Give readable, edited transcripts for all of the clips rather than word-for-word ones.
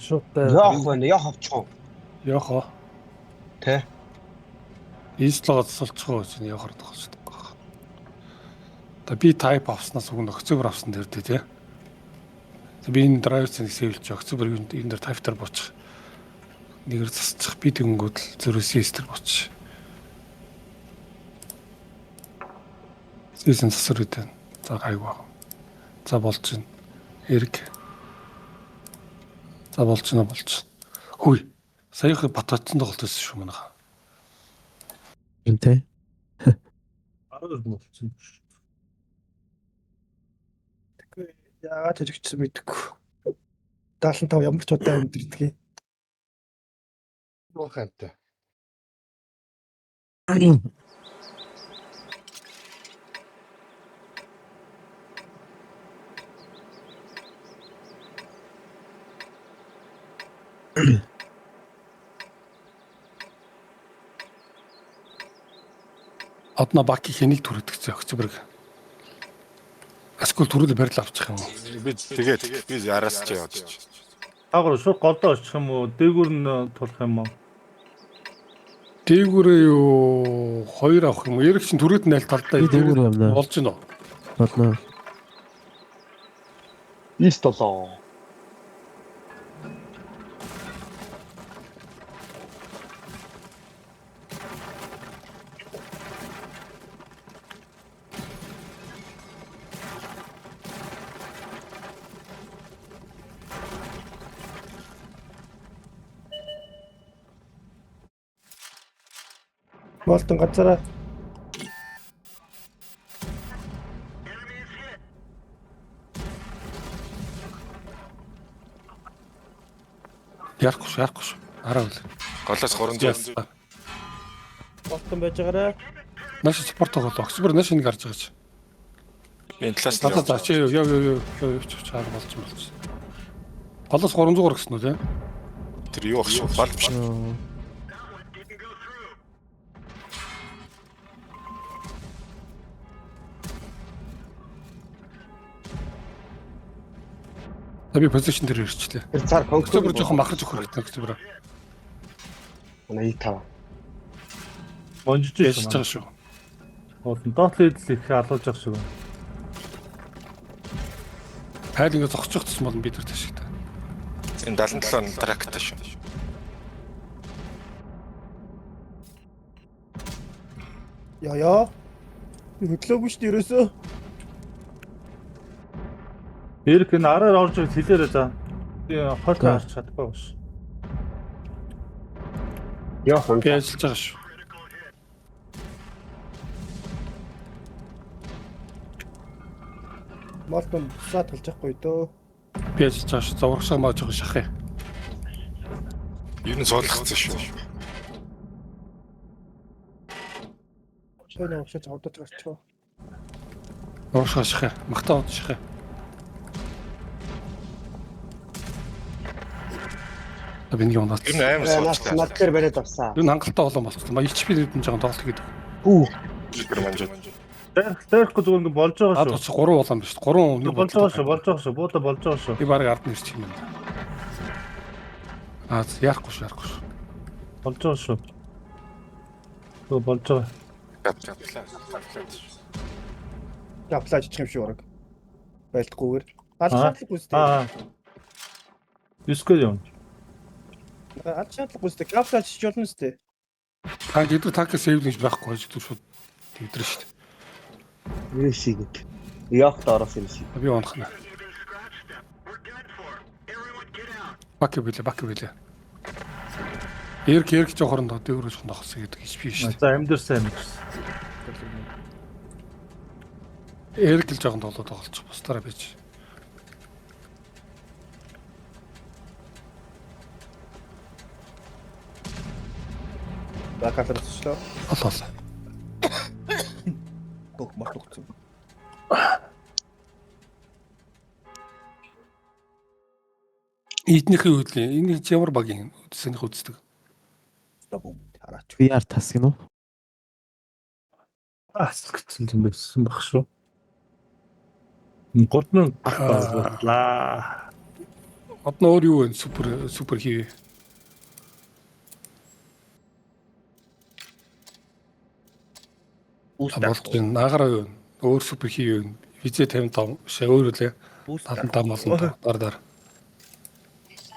Шууд Яах вэ? Яах авчихсан? яах вэ? Тэ. Инслогоо засалчихгүй чинь явахаар тохолцдог баг. Та би type авснаас өгнө October авсан дээр тий. Би энэ driver-ыг сэвэлж October энэ дээр type-таар буучих. Нэгээр засчих би тэгэнгүүт л зөрөөс эстер буучих. Season засвар үдэн. За гайгүй. За болж байна. Эрг. За болж байна. Хүй. Саяхан бататсан тоглолт байсан шүү манайха. Үнтэй. 14 болсон. Тэгэхгүй яагаад жижигчсэн мэдэхгүй. 75 ямар ч удаа өндөрдгийг. Ухаантай. Одно баки хэнийг түрээдгцээ October-г. Аскул түрүүл барил авчих юм уу? Би тэгээд би араас ч яваад чи. Агар шууд голдоо очих юм уу? Дээгүүр нь тулах юм уу? Дээгүүрээ юу 2 авах юм уу? Эрэг чин түрээд нь аль талдаа дээгүүр явна. болж гинөө. Бодно. Ист толоо. Болтон газараа Ярахгүй. Араа үл. Голоос 300. болтон байж байгаарай. Наш спорт тоглоо. October наш нэг гарч байгаа чи. Энэ талаас Тата за чи яв чаар болж. Голоос 300 гэсэн үү те? тэр юу ах шүү. Бал биш. Би позишн дээр ирчлээ. Тэр цаар October жоохон махаж өгөх хэрэгтэй October. Манай И5. Бонжиж Яж байгаа байгаа шүү. шүү. Доотлын эдл их алуулж байгаа шүү. Хайл ингэ зогсож гэсэн бол бид нар ташигтай. Энэ 77 трактаа шүү. Яа. Хөдлөөгүй шүү дээ ерөөсөө. Эрг энэ араар орж ирж хэлээрэй за. Би хойд харж чадахгүй байна шүү. Яах вэ? Би ажиллаж байгаа шүү. Болтон саа толж байхгүй дөө. Би ажиллаж байгаа шүү. Зургасаа мааж байгаа шахах юм. Ер нь суулгацсан шүү. Шойн авчиж авдаж гарчаа. Зургасаа шахах. Махтаа шахах. Биний унаад. Ер нь амар суулгацсан. Над дээр бариад авсан. Энэ хангалттай болон болчихсон. Маш HP нэгэн жоохон тоглолт гэдэг. Хүү. Тэр манжууд. Дээрхгүй зүгээр ингэ болж байгаа Ад шүү. 3 болон биш. 3 нэг Болж байгаа шүү. Бууда болж байгаа шүү. Би баг ард нь ирчих юм байна. Яахгүй шүү. Болж байгаа шүү. Тэгвэл болж байгаа. Аплаж чих юм шиг ураг. Байлдахгүйгээр. Аль шаардлага үстэй. Юскэл юм. Аль шаардлага үстэй. Аплаж чиж болно үстэй. Та гэдэг так сейвлж байхгүй гэж шууд тэгдэр шүү дээ. Юу шиг. Яах доороос юм шиг. Би унахна. Баки билээ. Эрг жоохорон дээгүүрээс хонохсон гэдэг HP шүү дээ. За амьдэрсэн. Эрг л жоохон тоглож бусдаараа байж. Бакаларчлаа. Олоо. Бог мартагцсан. Эднийхээ үед л энэ ямар багийн үдсэних үздэг. Стабум хараач. VR тасг нь уу? Гэсэн юм байсан баг шүү. 3000 боллаа. Одно өөр юу вэ? Супер хийв. Болж байна. Наагаараа юу? Өөр супер хийв. Визэ 55 шээ өөр үлээ. 75 молон дараа.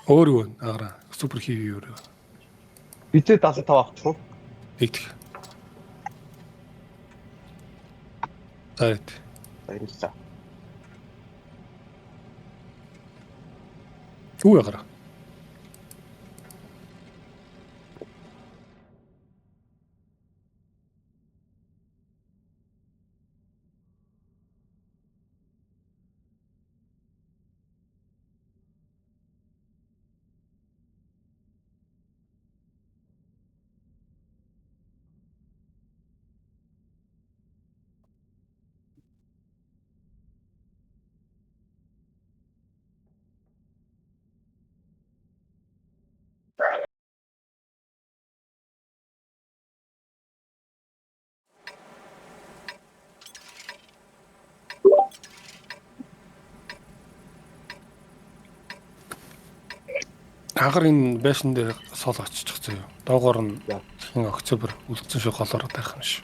Өөр юу? Наагаараа супер хийв өөр. Бизээ 75 авчих уу? Тэгтэх. Тайт. Баярлалаа. Юу ягараа? Агар энэ байшин дээр сол очиж заяа. Доогоор нь хин октябр үлдсэн шиг голоор байх юм шиг.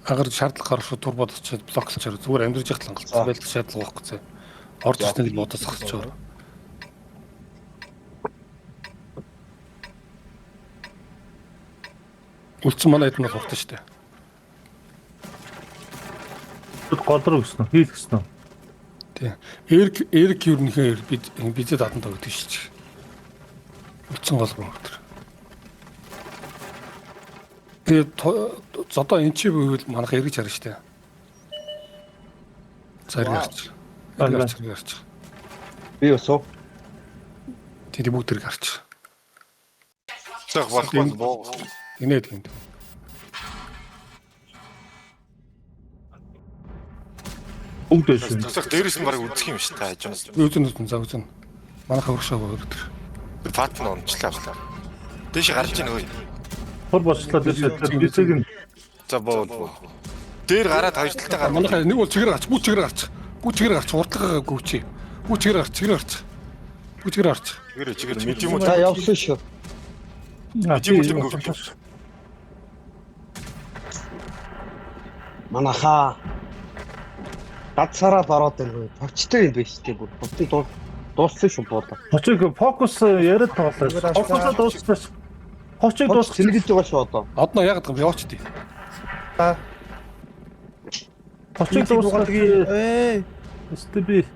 Агар шаардлага гарах шүү турбод очиод блоклчаар зүгээр амьдрж яхад хангалттай байлт шаардлага байхгүй зэ. Орж ирсэн л бодож зогсож байгаа. Үлдсэн манай хэд нь хурдан штэ. Гол руу гисэн үү? Хийх гисэн үү? Тий. Эрг юрнийхээ бидээ дадсан таа гэдэг шилж. Үлдсэн гол руу өтер. Тэгээд зодоо эн чи бүвэл манайх эргэж харна штэ. Заргарч. Заргарч. Би өсөө. Тэд бүгд эрг гарч. Тэг болох боо. Инээд гинт. Бүгд байсан. Тэгсэх дээрээс нь барыг үзэх юм шүү дээ хажуунаас. Үзэн за үзэн. Манайхаа өршөө өтер. Патн онцлаа авлаа. Дээш гарч ийн өөе. Хор болчлаа дээш бицэг нь За боо. Дээр гараад хавьталтай гар. Манайхаа нэг бол чигээр гарч, бүх чигээр гарч. Бүх чигээр гарч, уртлагаа гүйчи. Бүх чигээр гарч, чигээр гарч. Бүх чигээр гарч. Чигээр медиум За явсан шүү. медиум гүвч. Манаха. Дадсараад ороод байна. Товчтой юм биш тийм бүр. Бутын дууссан шүү буула. Хочиг фокус яриад тоглоо. Фокусаа дууссан. Хочиг дууссан. Сэлгэж байгаа шүү одоо. Одноо яагаад юм яваач тий. Хочиг дууссан. Стеби.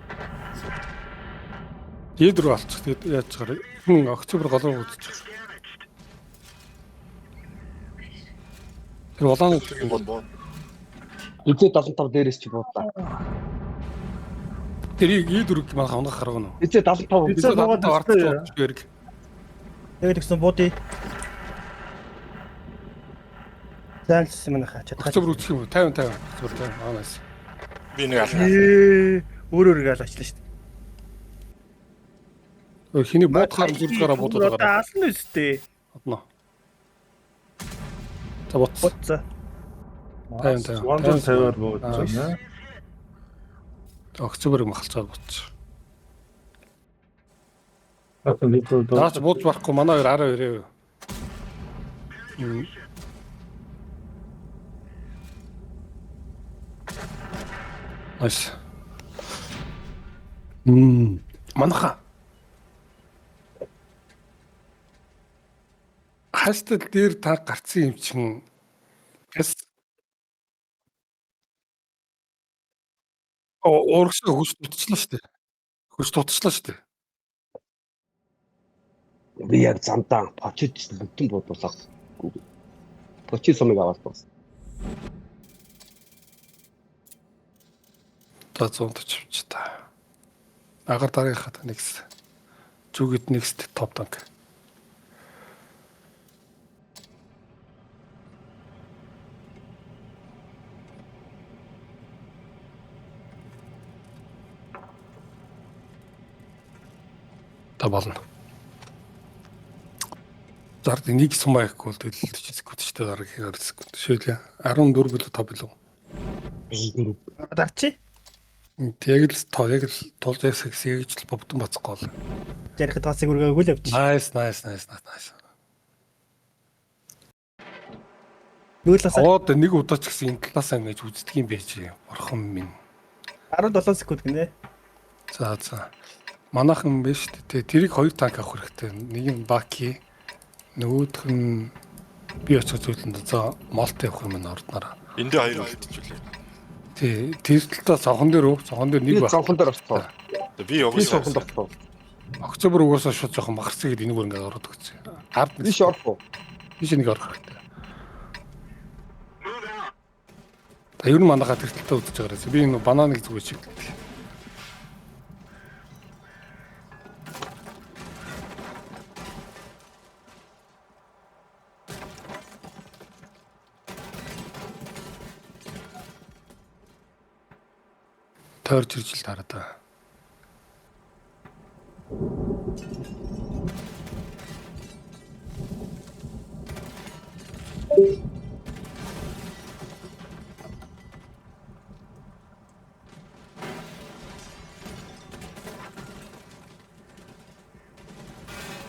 Дээд рүү алчих. Тэгээд яаж чагаар. Хүн октябр гол руу үзчих. Тэр улаан Бизээ 75 дээрээс чи буудлаа. тэрийг дээд рүү манайх унгах харгана уу? Бизээ 75. Бизээ нугаад орчих эрг. Тэгээд гэсэн бууди. Зайлсан манай хачаад. Октябр үзэх юм уу? 50 октябр 50. Аанаас. Би нэг ална. Өөрөөр галаачлаа шүү дээ. Хиний буудахаар зүрхээрээ буудаад байгаа. Аална үстэй. Одноо. За боц. Боцоо. 50-50-аар буудсан. Октябрыг махалцаад боц. Аа Наач бууж барахгүй манай 12 Ас. Манаха. Хастал дээр та гарцсан юм чин. Эс. Урагшаа хүч дутчлаа шүү дээ. Хүч дутчлаа шүү дээ. Би яг замдаа почиж бүтэн буудуулах. Почиж сумыг аваад байна. За 140 та. Агаар дараагийнхаа next. Зүгэд next top tank. Та болно. Зард нэг сумаа их бол дэлэлт хийсэхгүй ч гэдэг дараагийн арьсгүй. Шилээ 14 билүү 5 билүү. Дарчи. Яг л тулж яг л бовдон бацхгүй бол. Ярих тасыг үргээгүй л явчих. Nice. Нүүлээс Аваад нэг удаа ч гэсэн энэ талаасаа ингэж үздэг юм байж. Орхон минь. 17 секунд гинэ. За. Манайхан биш үү? Тэрийг 2 танк авах хэрэгтэй. Нэг нь Баки, нөгөөх нь би очих зүйлэнд за Малт явах юм орднараа. Эндээ хоёр үлдчихлээ. Тий, тэр талдаа цонхон дээр нэг Би баг. цонхон дээр орсон. Би Би явсан. цонхон дээр орсон. Октябр угаасаа шууд жоохон махарцгаа гэдэг энийг ингээд ороод өгч. Ард Би шорфо. биш нэг орох хэрэгтэй. Та ер нь манайхаа тэр талдаа үзэж байгаарай. Би энэ бананыг зүгээр чиглэлээ. Тойрч ирж л тараа та.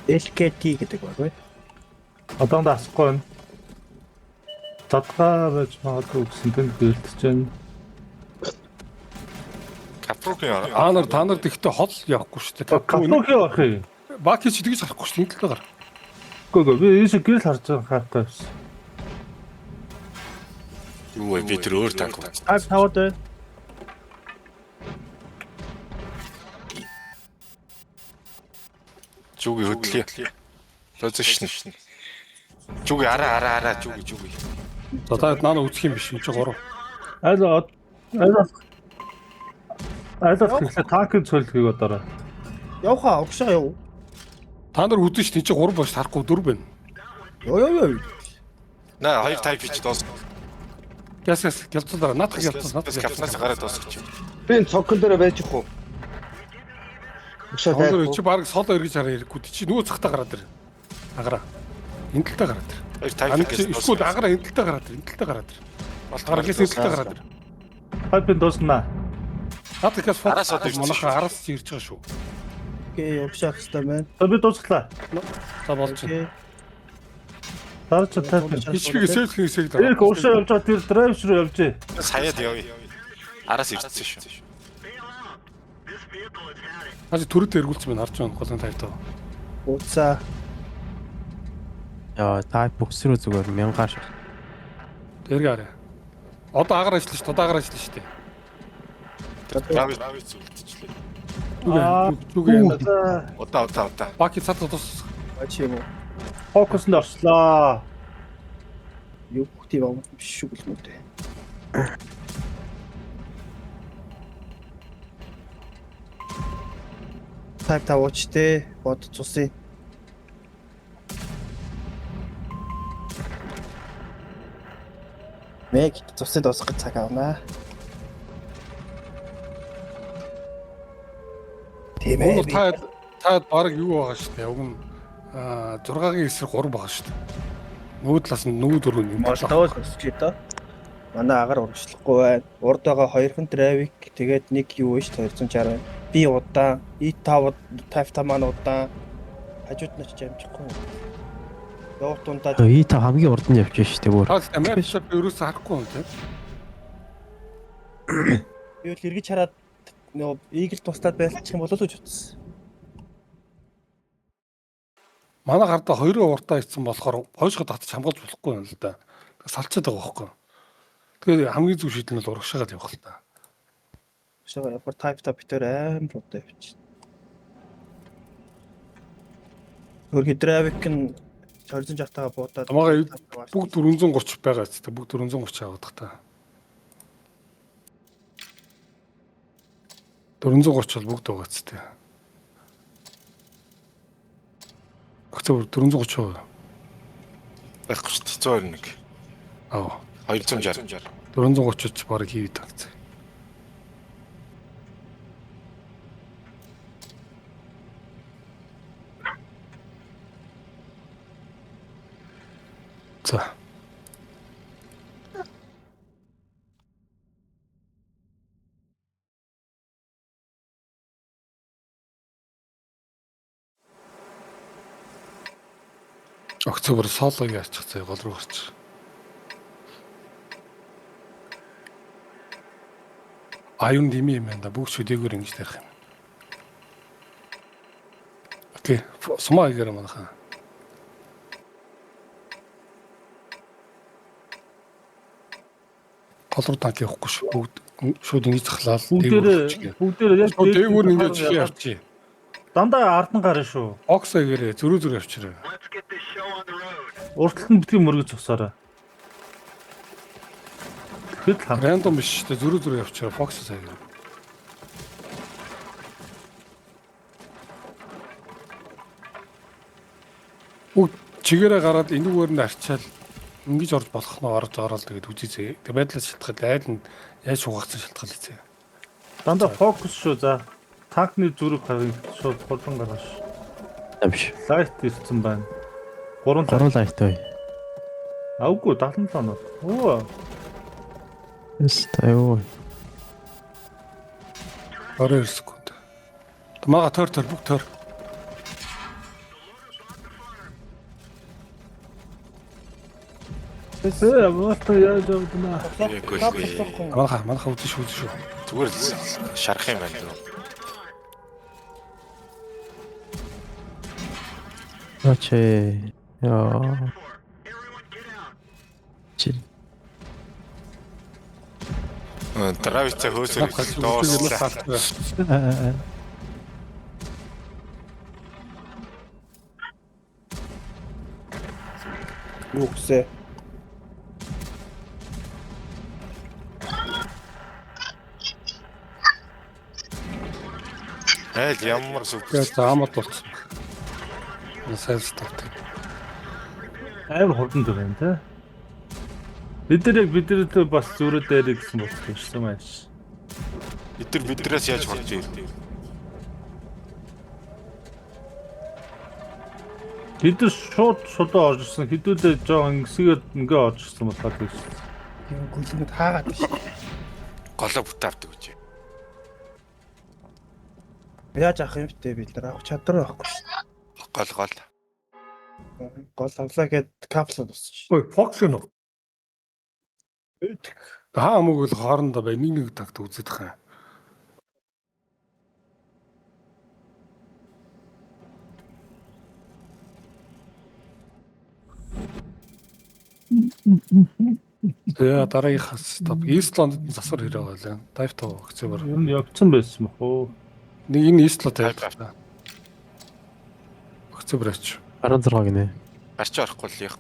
LKT гэдэг баг бай. Одоо дасахгүй байна. Задгаа байж магадгүй гэсэн тэнд бэлтэж байна. Капрокийн Та нар тэгтээ хол явахгүй шүү дээ. Каплок явах юм. Баки ч тэгж харахгүй шүү дээ. Энэ талаар. Үгүй би ийш гэрэл харж байгаа хаатай байсан. юу вэ? Би тэр өөр танк. Тавд бай. Жүги хөдлөе. Позишн. Жүги араа жүги. За та наа үзэх юм биш юм чи 3. Айлаас ихлэ танкын цөлхийг одоорой. Явха огшоо яв. Та нар үзэн ш тийч 3 бош харахгүй 4 байна. Йоо. Наа хоёр тайп хийж доос. Яс гялцуулаа. Наадах гялцуулаа. Кафнаас гараад доосчих. Би энэ цонхон дээр байж ихгүй. Өшөө Тэр чи баг сол эргэж хараа ярихгүй. Чи нөгөө цагтаа гараад ир. Агараа. Энэ талтаа гараад ир. Хоёр тайп хийж Эсвэл агараа энэ талтаа гараад ир. Энэ талтаа гараад ир. Агараа гэс энэ талтаа гараад ир. Хайпын дуусна. Наадах гялс Араас одоо ирж манайхаа араас чи ирж байгаа шүү. Окей, огшоох хэрэгтэй байна. Би дуусглаа. За болж байна. Окей. Дараач тайпын. Хичбиг сэлхээсээ Эрик уушаа явж байгаа тэр драйв руу явжээ. саяад явъя. Араас ирсэн шүү. Хажи төрөд эргүүлсэн байна харж байна голын тайвтаа. Ууцаа. Яа, тайп бокс руу зүгээр 1000 шар. Тэргээ арай. Одоо агаар ажиллаж шүү. Одоо агаар ажиллаж шүү дээ. Бравиц үлдчихлээ. Зүг. Удаа. Баки цад тус. Ачи юм уу? Фокунд орслоо. Юу хти баг биш шүү гэлмүүд. Тайп тавуучтэй бод цусыг. Мэг цусыг дуусгах цаг авнаа. Тийм ээ. Та баг юу байгаа шүү дээ. Уг нь 6-гийн эсрэг 3 байгаа шүү дээ. Нөгөө талаас нь нөгөө 4 юм. Молдовоос өсч доо. Манай агаар урагшлахгүй байна. Урд байгаа 2хан драйвик тэгээд нэг юу вэ 260 байна. Би удаан, E5 55 маань удаан. Хажууд нь ч амжихгүй. Явах тундаа И та хамгийн урд нь явж штэ бүр. Та Америкч ерөөсөө харахгүй юм тийм. юу л эргэж хараад нөгөө игэл туслаад байлчих юм болов уу гэж утсан. Манай гардаа 2 уртаа ицсэн болохоор хойшоо татчих хамгаалж болохгүй юм л да. Салчаад байгаа байхгүй. Тэгээд хамгийн зөв шийдэл нь урагшаагаад явах л та. Шага ямар type та битэр амар удаа явчих. Хөргө драйвик нь 260 таа буудаад Тамаагаа бүгд 430 байгаа ч та бүгд 430 авах та. 430 бол бүгд байгаа ч та. Октябр 430 байхгүй шүү дээ 121. аа 260. 430 ч бараг хийвээ тагц. За Октябрь солог яачих заяа гол руу гарч. Аюун дими юм байна да бүгд шүдээгөр ингэж тарих юм. Окей, сумаа гэр манайхаа. Гол руу танк явахгүй шүү. Бүгд шууд ингэж захлаа. Бүгдээрээ яг Дээгүүр ингэж явчих. дандаа ард нь гарна шүү. Оксаа гэрээ зөрүү явчихраа. Урталт нь битгий мөргөж усаараа. Хэд хам. Рандом биш шүү дээ. Зөрүү явчихраа. Фокс сая гэрээ. Бүгд чигээрээ гараад энүүгээр нь арчаал ингэж орж болох нь орж ороод тэгээд үзье. Тэг байдлаас шалтгаал айл нь яаж шугацсан шалтгаал хийzээ. Дандаа фокус шүү за. Танкны зүрх харин шууд хурдан гаргаш. Амш. Лайт ирсэн байна. 3 3 лайттай. Аугүй 77 оноо. Оо. Эстайоо. 22 секунд. Мага төр бүх төр. Моото яаж явдана. Манайхаа үзэн шүү. Зүгээр л шарах юм байна дөө. Оче. Яа. Чи. Травица хөөсөр доослоо. Юу гэсэ? Айл ямар супер. Тэгээд заамад болчихсон. Сайн старт. Амар хурдан дөрөв юм те. Биднэрт бас зүрэ дээр гэсэн болчихсон маш. Бидрээс яаж хорж ирв? Бид шууд орж ирсэн. Хэдүүлээ жоо ингэсгээд ингээ орж ирсэн болохоор тийм. Юу гүлэнд хаагаад биш. Голоо бүтээ авдаг гэж. Яаж авах юм бэ бид нар авах чадвар байхгүй шүү. Гол. Гол авлаа гэд капсул босч. Ой, фокс нь. Хаа мөг л хоорондоо бай нэг тагт үзээд хаа. Тэгээ дараагийнхаас топ Исландд засвар хэрэг байлаа. Дайв тоо Октябрь. Ер нь явцсан байсан бах уу. Нэг энэ Исланд тавьчихсан. Октябрьч. 16 гинэ. Гарч орохгүй л яах.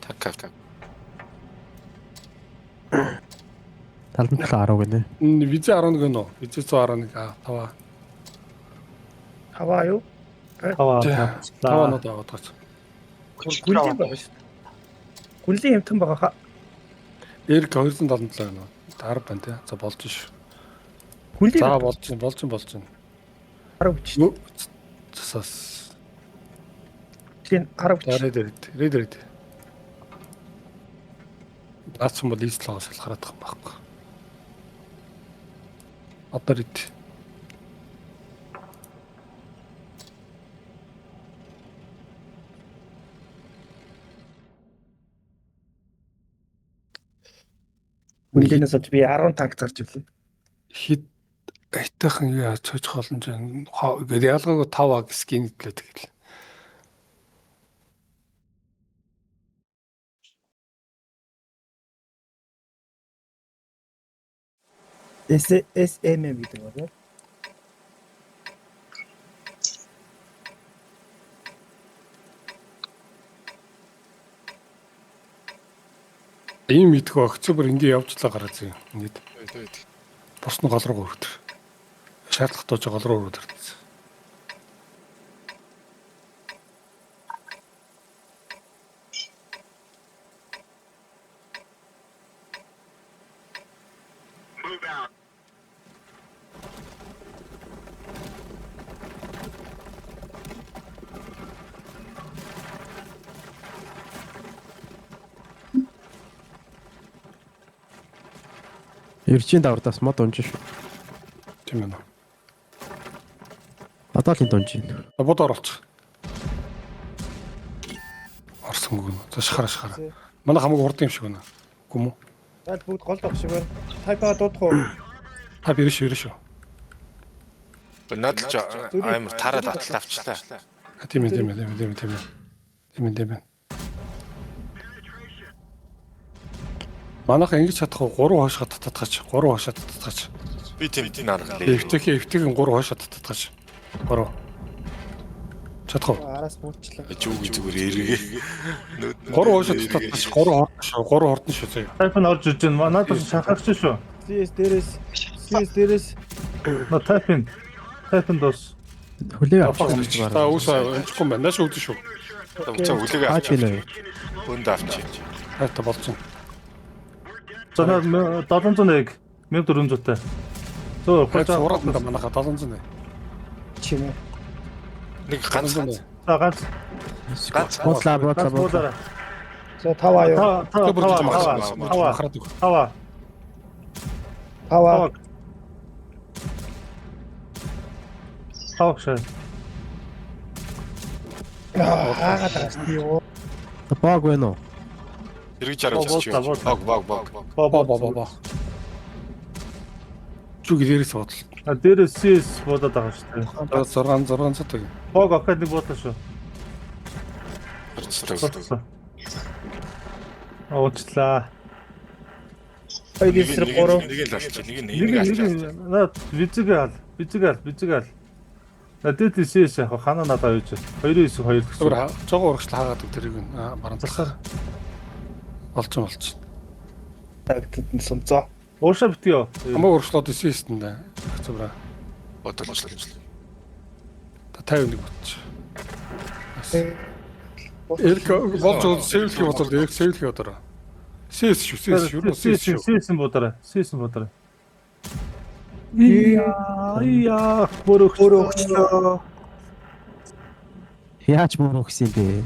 Так. 77 10 гинэ. Виз 11 нөө. Виз 111 5. Хаваа юу? Таваа. Таванууд аваад гацсан. Гүлийн байгаа шүү. Гүлийн хэмтэн байгаа хаа. Эрг 277 байна. 10 байна тий. За болж ш. Гүлийн За болж байна. 10 хүч. Засаас. Тийм 10 хүч. Рэд. Наац юм бол Исландаас шалгараад байгаа юм байхгүй. Одоо рэд. Гүлийнээс би 10 танк зарж ирлээ. Хит айтайхан яаж чойч холон жин гээд ялгаагүй 5 скин гэлээ тэгэл. SMM гэдэг байна. Ийм мэдгүй Октябрь ингээ явжлаа гараад зэ. Ингээд бус нь гол руу өргөдөр. Шаардлагатай гол руу өргөдөр. Ерчийн давардаас мод унж шүү. Тийм ээ. Одоо л энэ дунж байна. Бодоор олчих. Орсон гүн. За шахара. Манай хамаг урд юм шиг байна. Гүм үү? Зайл бүгд гол дох шиг байна. Тайпаа дуудах уу? Та бирэж шүү. Надад ч амар тараад аталт авчлаа. Тийм ээ. Манайха ингэж чадах уу? 3 хойшоо татгаач. Би тийм наргалаа. Эвтэйхэн 3 хойшоо татгаач. 3. Чадах уу? Араас бүлчлээ. Жүүг зүгээр эргээ. 3 хойшоо татгаач. 3 хортон шүү зөө. Тайпан орж иж байна. Надад шахагч шүү. CS дээрээс Тайпан дос. Хүлээг Та уусаа өнцгөө байна. Нааш үүдэн шүү. За үлэг авч авчих. байна. Өнд авчих. Хайта болцсон. За 701 1400-тай. Зөө Хайта хурц. ураад энэ манайха 700 ээ. чим үү. Нэг ганц ганц. За ганц. Бодлаа. За 5 аяа. Тава. Хавшаа. Хаагаад байгаа юм. Баг байна уу? Эргэж харагдаж чи. Боо. Зүг дээрээс бодол. Дээрээс CS бодоод байгаа шүү дээ. 600 цатаг. Бог ахад нэг бодлоо шүү. Харцтай. Уучлаа. Хоёр эсрэг 3. Нэг л авчих. Нэг авчих. Наад визэг ал. Надад CS яг хана надад авч. 2-2 гэсэн. Зүгээр жоо урагшл хаагаад тэрийг барамтлахаар болж. Тагтд нь сумцоо. Ууша битгий. Хамаг урагшлууд эсэстэнд зүгээр Бодолчлаа. та 51 бодчих. Эрг болж сэвлэх бодол эрг сэвлэх бодороо. CS шүү. CS бодороо. Ия Өөрөөгчлөө. Яаж муу гэсэн бэ?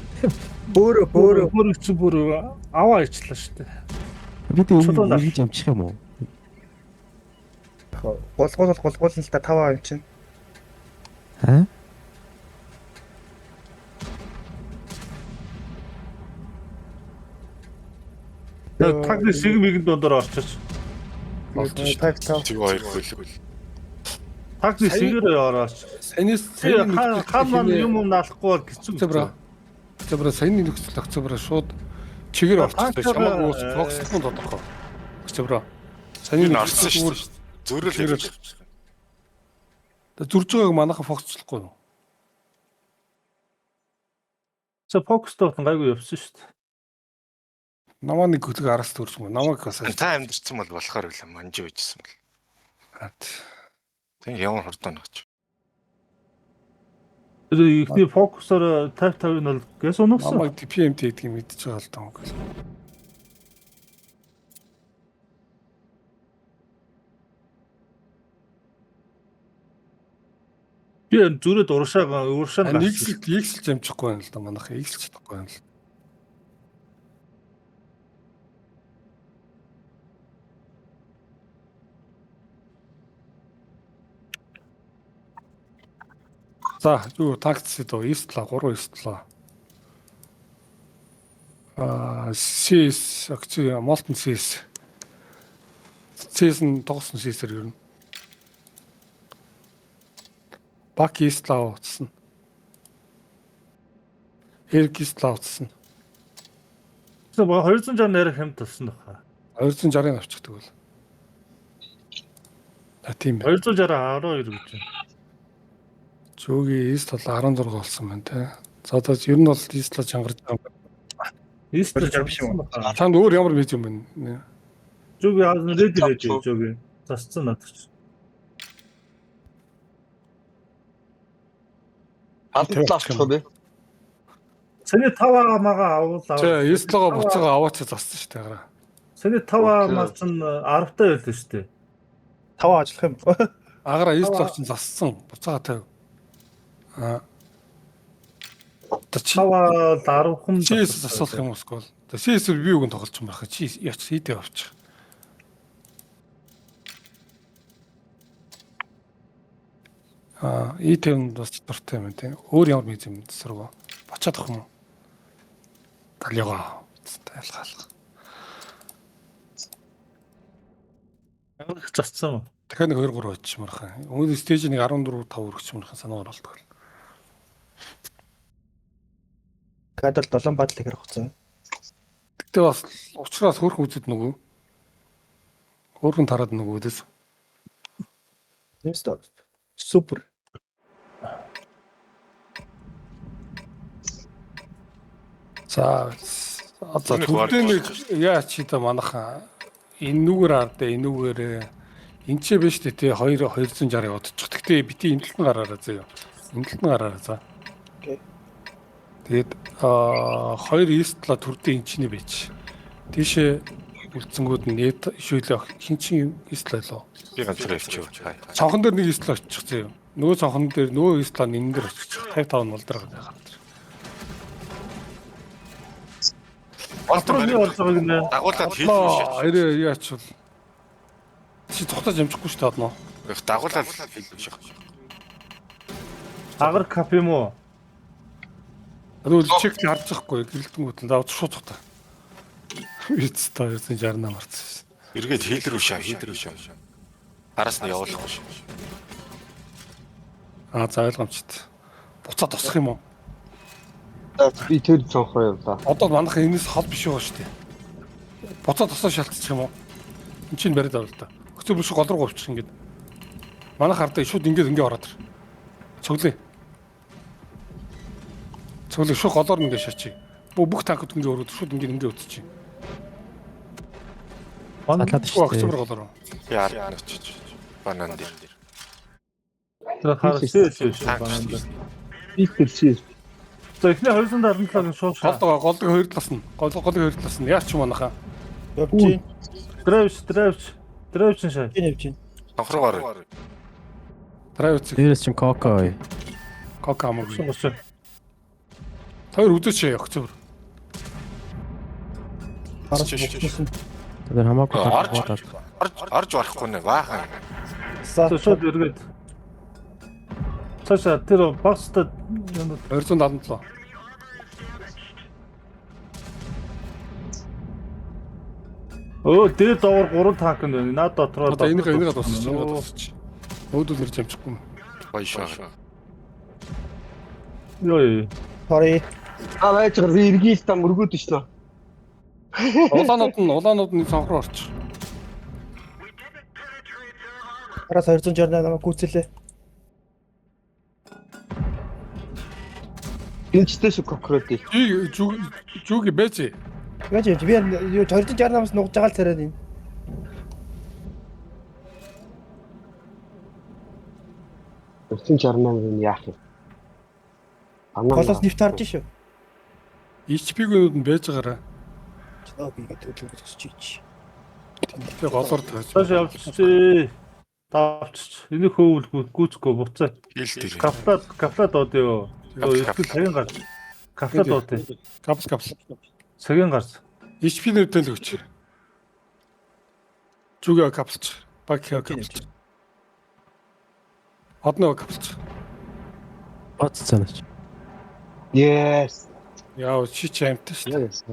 Хөрөгч бүр аваа ичлаа шүү дээ. Бид энэ хийж амчих юм уу? Голгол нь л та 5 юм чинь. Аа? Тагны шиг мигэн дондор орчих. Таг тав. Тэг хоёр хөлөг. Тагны шигээр орооч. Хаан юм наалахгүй бол хэцүү. Октябр саяны нөхцөл октябр шууд чигээр орчихсон. Шамаг уус фокуслох нь тодорхой. Октябр саяны орсон шүү дээ. Зөрөөл хийж. Зүрж байгааг манайха фокуслохгүй юу? Фокус тоотон гайгүй явсан шүү дээ. Намаа нэг хөлөг араас төрсөн. Намайг бас Та амьдэрсэн бол болохоор үлээ манжи байжсэн бол. Тэг ямар хурдан гэж. Тэр ихний фокусоор 50 нь бол гэс унагсан. намайг PMT гэдгийг мэдчихэж байгаа л даа. Би зүрээд уршаа X-л амжихгүй байна л да манайха X-л чадахгүй байна л. За, юу такси доо Истла 3 Истла. CS акци Molten CS. CS-н тогсон CS-ээр юу нэ? Бак Истла утсан. Эрг Истла утсан. 260 нэр хэмт болсон баха. 260-ыг авчихдаг бол. Тийм байна. 260 12 гэж байна. Зөөгийн Истла 16 болсон байна те. За одоо ер нь бол Истла чангарч байгаа. Истл биш юм баха. Чанд өөр ямар мэд юм бэ? Зүг яа рэд зүг. Засцсан надч. Алтлаачих уу бэ? Сэний 5 амаага авуулаа. За Истлагоо буцаага аваач зассан шүү дээ гараа. Сэний 5 амаа чинь 10-тай байлаа шүү дээ. 5 ажиллах юм. Агараа Истлагч нь зассан. Буцаага 50. Тава 10 хүн CS засуулах юм уусгүй. CS-ээр би үгэн тоглож байгаа юм байна. Чи яач хийдэ авчих. И50 бас дуртай юм тийм. Өөр ямар мэд юм эсрэг. Бочоод ах юм уу? Галигаа. Тайлхаалах. Анх зассан уу? дахиад нэг 2 3 очимархан. Өмнө стейж нэг 14 5 өргөчмөрхан санаагаар болдог. Кадр 7 бадл ихэр хуцаа. Гэтэ бас уучраас хөөрхөн үзэд нөгөө. Хөөрхөн тараад нөгөөдөөс. Нэстэ. Супер. За одоо түрдээ нэг яа чи та манайхан энэ нүгээр ардаа энэ нүгээр энэ ч биш үү те 260 явуудчих. Гэтэ бити энэ талд нь гараараа заяа. Энэ талд нь гараараа за. Окей. Тэгээд 2 истла түрдээ энэ чиний байж. Тийшээ үлдсэнгүүд нь шүйлээ хинчин истла лөө. Би ганцаар явчих. Хай. Цонхон дээр нэг истла очих заяа. Нөгөө цонхон дээр нөгөө истла нь энэ дээр очих. 55 нь улдраа гараад. Батрын орж байгааг нэ. Дагуулад хийлгүй шээ. Арай яач бол. Чи цогтож амжихгүй шүү дээ одноо. Дагуулад хийлгүй шээ. Агар кафе юм уу? Тэгвэл чек харж байхгүй гэлдэнгүүт нь давж шууд цогтой. Виц та 68 марцсан. Эргээд хийлрүү шээ. Араас нь явуулахгүй шээ. За ойлгомжтой. Буцаад тосох юм уу? Би тэр цонхоо явлаа. Одоо манайх энэс хол биш байгаа шүү дээ. Буцаад тосоо шалтчих юм уу? Энд чинь бариад авал та. Өцөө биш гол руу өвчих ингээд. Манайх хардаа шууд ингээд ороод ир. Цоглоо. Цоглоо шууд голоор ингээд шачи. Бүх танкууд ингээд өрөөд шууд ингээд өтчих. Салаад шүү дээ. Октябр голоор. Би ард очиж. Банан дээр. Тэр харсээ Танк. Би тэр чи За эхний 277-ын шууд шаа. Голдог хоёр талаас нь. Голдог хоёр талаас нь. Яач юм манайхаа. Явж Драйвч шаа. чинь. Хонхруугаар. Драйвц Дээрээс чинь кока ой. кока амаг. Шунгаш. Тэр үдээч октябр. Тэр хамаагүй Орж барахгүй нэ баахан. Шууд эргээд. Цаашаа тэр багстай 277. Дээр доогор 3 танк нь байна. Наад дотроо. Одоо энийг дуусчих. Өөдөл нэр жамчихгүй. Гоё шаа. Йой. Sorry. байж байгаа би эргийл та мөргөөд шнэ. Улаанууд нь цонх руу орчих. Араас 268 намайг гүйцэлээ. Энэчтэй шүү кокрodi. Жүүги бэж. Яаж юм би юу 268-аас нугж байгаа л царайд юм. Өчигдөр 68-ын яах юм? Голоос нэвт харж шүү. HP-гүүд нь бэж байгаараа. Чаа би төлөвлөж тусчих. Тэгээ голоор тааж. Цаашаа явчихъя. Тавч. Энэ хөөвл гүцэхгүй буцаа. Хил дээр. Кафлад одё. Эсвэл цагийн гарч. Кафлад одё. Капс. Цагийн гарч. HP нэртэй л өгч. Зүгээ капсч. Бакиа капсч. Одноо капсч. Боццооч. Yes. Яа чи амттай шүү. Yes.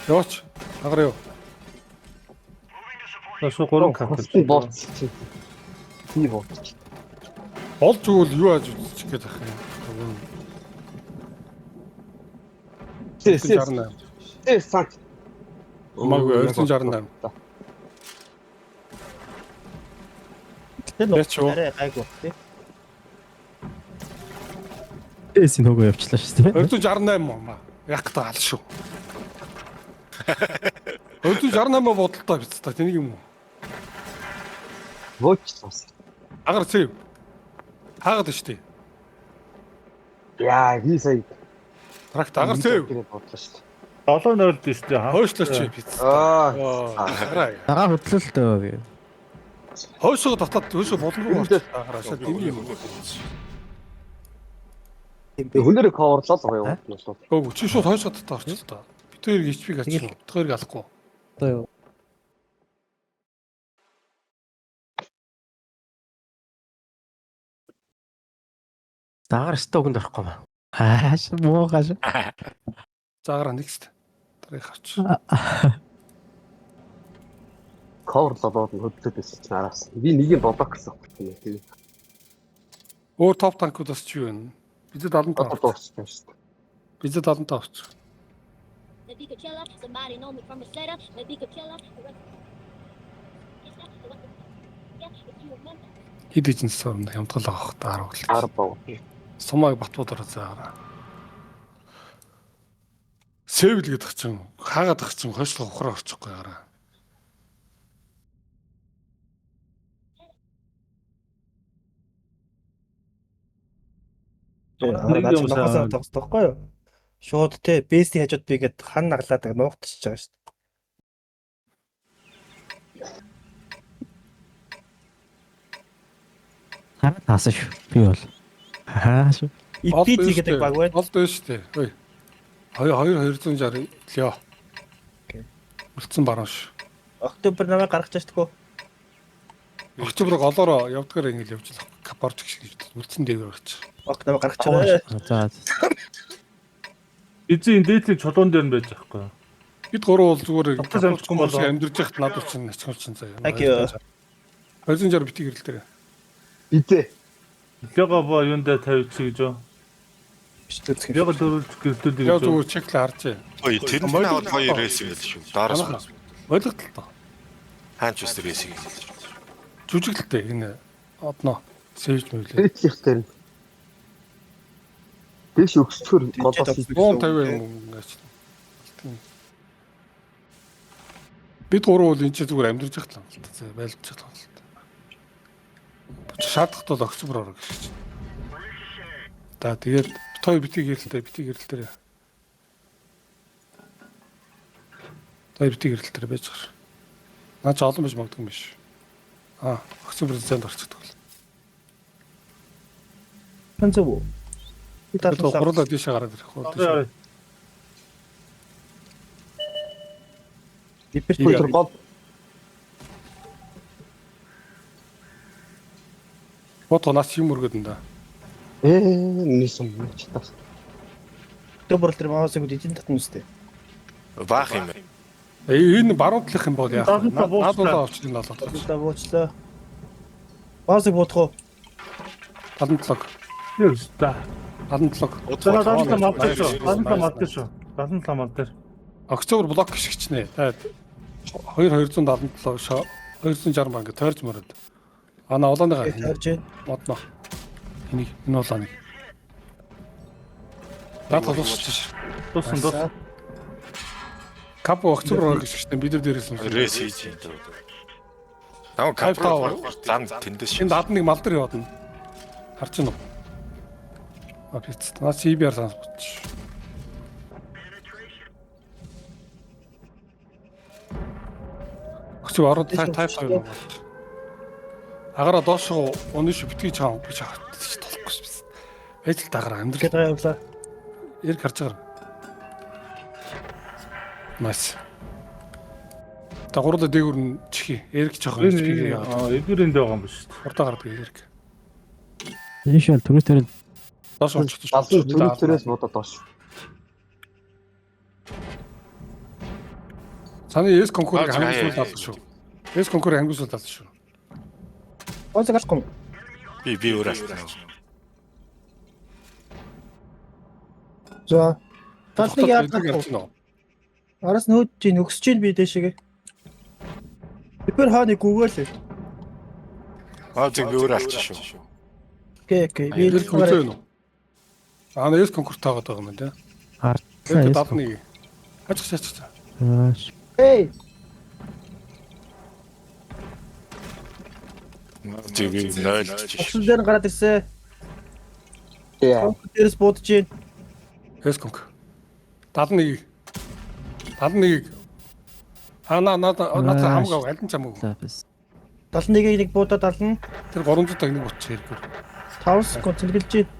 Йооч. Агаар юу. Шууд 3 кафлад. Боц. Би боц. Болж өгвөл юу ааж үзчих гээд ах юм. Сан. Магадгүй 268. Тэр нугж Яч юу? арай гайгүй тий. Эс нөгөө явчлаа шүү дээ. 268 маа. Яг таа гал шүү. 268 бодолтой биз та тэнийг юм уу? Боц тас. Агаар цэв. Хаагаад штий. Яа, би сая Тракт агаар цэв. бодлоо шүү. 7-0 дээ шүү дээ. Хойшлооч чи биз. Агаар. Дагаа хөдлөлтөө би. Хойшоо татаад хойшоо болон руу агаараашаа тэнийг юм. Хүнээр коверлоо л гоё юм. Өө чи шууд хойшоо татаа орчих л та. Бид хоёрыг HP-г ачих. Хоёрыг алахгүй. Одоо юу? Дагаар стогонд орохгүй маа. Хааш муухаш. Заагаараа next. Дараах авч. Коврлолоод нь хөдлөд байсан чинь араас. Би нэгийг бодох гэсэн юм. Тэгээ Өөр топ танкудаас ч юу вэ? Бидэд 75 авч. дуусчихсан шүү дээ. Бидэд 75 авч. Maybe could kill her. Somebody know me from a letter. Maybe could kill her. Хид эженсэн хямдгал авах даар өглөө. 10 боо. Сумаг Батбуудараа заагаараа. Сэвэл гэдэг чинь хаагаад ах чинь хойшлох ухраа орчихгүй гараа. Наад нохосоо тогтохгүй юу? Шууд те бэсти хажууд би гээд хан наглаад нуугдчихж байгаа шүү дээ. Хараа таасан шүү. Би бол. Хааш. ИПТ гэдэг баг байна. Болд байна шүү дээ. Ой. 260 лё. Окей. Үлдсэн баруун ш. Октябрь намайг гаргачих штгүй. Октябрыг олоороо явдгаар ингэ л явж л капорч гэж үлдсэн дээр орчих. Ок намайг гаргачих. За. Эзэн дээдлийн чулуун дээр нь байж байхгүй. Бид гурав бол зүгээр Автобус амжихгүй болоо. амьдрж яхад надад чинь ачхал чинь заяа. Thank you. 260 битгий гэрэл дээр. Бизээ. Лего боо юунд тавьчих гэж юу? Бичлэх юм. Лего дөрүүлж гэрдүүд Яа гэж юу? зүгээр чеклээ харж. Ой, тэр нь аваад гоё рейсинг л шүү. Daarаас Ойлгохтой тоо. хаач үст рейсинг л. Жүжиглэлтэй энэ одноо сэвж мөвлээ. Тэглэхтэй. Дэш өгсчөр голоос 150 юм гэж. Бид гурав бол энэ чинь зүгээр амьдрж яхад л юм. За байлж яхад л. Шаардлагат бол октябр орох гэж чинь. За тэгээд той битгий гэрэл дээр. Той битгий гэрэл дээр байж гар. Наа ч олон байж магадгүй юм биш. Октябрь зэнд орчихдог л. Панцов. Тэгээд гурлаа дээшээ гараад ирэх. ИПТ тэр гол Ботонаас юм өргөд энэ. нээсэн юм чи тас. Октябрь тэр маусыг эдийн татна үстэй. Баах юм. Энэ баруун талах юм бол яах вэ? Надад Наад бол авчих нь болоод. За буучлаа. Маусыг буутах уу? 77. Юу та. 77. Дадлаа малтаж шүү. Октябрь блок гიშгчнэ. Тэгээд 2277 260 банк тойрч мөрөд. Ана улааныгаа Тавьж. модно. Энэ улааны. Дат холсчих. Дуусна. Капо октябрь гიშгчнэ бид нар дээрээс нь Рейс хийж юм. Тав капрал зам тэндээс шинэ дад нэг мал дээр яваад нь. Харж гинөө. Апиц. Наа CBR санс бутчих. Өчиг ороод тайп юм. Агаараа доош өнөөш битгий чаав гэж толохгүй швэ. Ажил дагараа амьдрал Гэдэг явлаа. эрг харж байгаа. Nice. Та гурлаа дээгүр нь чихий. Эрг жоохон спикер яагаад. Эдгүрэнд байгаа юм биш. Урдаа гардаг эрг. Энэ шал түрүүтээр Доош орчихсон. Балын төрөөс бодоод доош. Саны S конкурыг хамгийн сүүлд авсан шүү. S конкурыг хамгийн сүүлд авсан шүү. Маусыг алахгүй. би өөр алдсан. За. Талныг яагаад араас нөөж чинь өгсөж чинь би дэшегээ. Бипер хааны гүгөөл. Тэг би өөр алдсан шүү. Окей. Би Эрг үзөө нөө. S конкур таагаад байгаа юм байна. Тэгээд харцаа. давны. Ачиж. Хааш. Эй. Тэг би 0 гэж Осон дээр гараад ирсэн. Яа. Дээрс буудаж чинь. S конкур. 71. Надад хамгаа аль нь чам уу? За бас. 71-ийг нэг буудаад ална. Тэр 300 таг нэг утчих хэрэггүй. 5 секунд цэлгэлж чинь.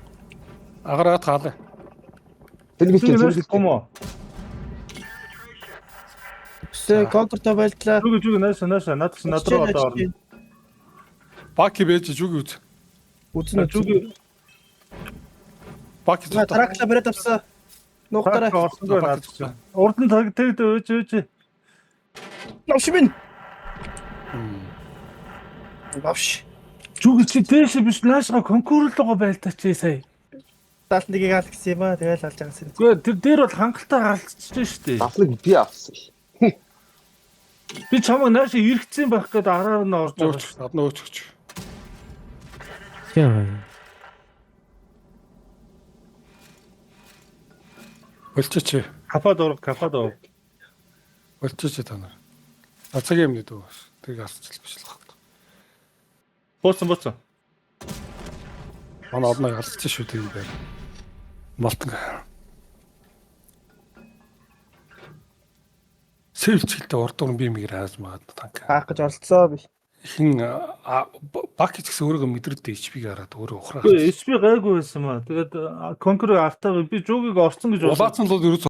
Агараа таалаа. Тэнгис Ком оо. Сэ конкурта байлтлаа. Зүг нааша над руу одоо орно. Баки бэж зүг үз. Үзнэ Зүг Баки Таракла бариад авсан. Нуухтараа. Орсонгүй наадчихсан. Урд нь тэгд өөж. Навшмин. Навш. Зүг чи дээш биш наашгаа конкурлогоо байлтаач сая. 71-ийг аль гэсэн юм аа. Тэгэл алж байгаа юм. Гэхдээ тэр дээр бол хангалттай гаралцчихсан шүү дээ. Даслаг би авсан. Би чамайг нааш иргэцэн байх гэдэг араар нь орж байгаа. Өөрч надад өөрчөж. Яа. Болчихч. Кафад ор. Болчихч та нар. Цагийн өмнө дөө. Тэрийг асууж биш л хаа. Бууцсан. Манай одныг алцсан шүү тэр юм байна. Малтан. Сэлчилтэй урдуур би мэгэр хааж магад танк. Хаах гэж оролцоо би. Хин бакич гэсэн өөрийгөө мэдрээд HP-г хараад өөрөө ухраа. HP гайгүй байсан маа. Тэгээд конкур автаа би жуугийг орсон гэж Улаацсан л ерөөс